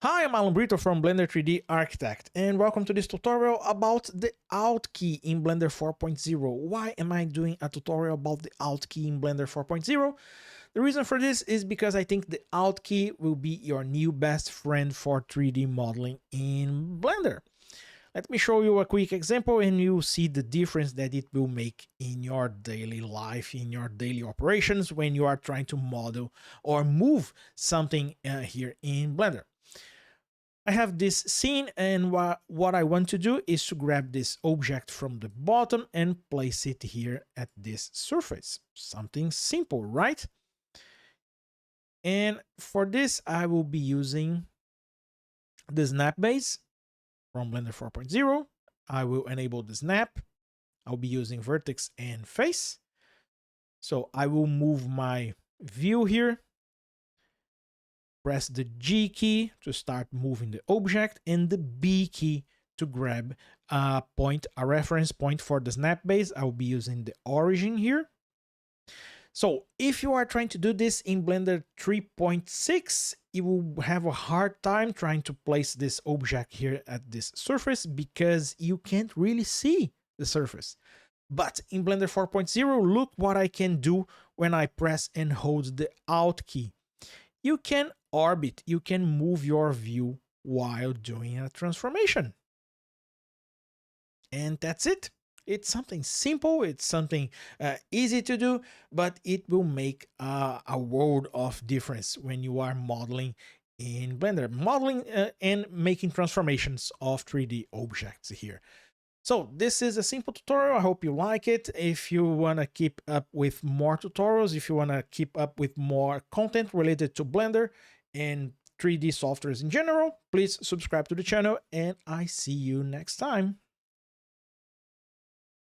Hi, I'm Alan Brito from Blender 3D Architect, and welcome to this tutorial about the Alt key in Blender 4.0. Why am I doing a tutorial about the Alt key in Blender 4.0? The reason for this is because I think the Alt key will be your new best friend for 3D modeling in Blender. Let me show you a quick example and you'll see the difference that it will make in your daily life, in your daily operations when you are trying to model or move something here in Blender. I have this scene, and what I want to do is to grab this object from the bottom and place it here at this surface. Something simple, right? And for this, I will be using the snap base from Blender 4.0. I will enable the snap. I'll be using vertex and face. So I will move my view here. Press the G key to start moving the object and the B key to grab a reference point for the snap base. I will be using the origin here. So if you are trying to do this in Blender 3.6, you will have a hard time trying to place this object here at this surface because you can't really see the surface. But in Blender 4.0, look what I can do when I press and hold the Alt key. You can orbit, you can move your view while doing a transformation. And that's it. It's something simple, it's something easy to do, but it will make a world of difference when you are modeling in Blender, modeling and making transformations of 3D objects here. So this is a simple tutorial. I hope you like it. If you want to keep up with more tutorials, if you want to keep up with more content related to Blender and 3D softwares in general, please subscribe to the channel and I see you next time.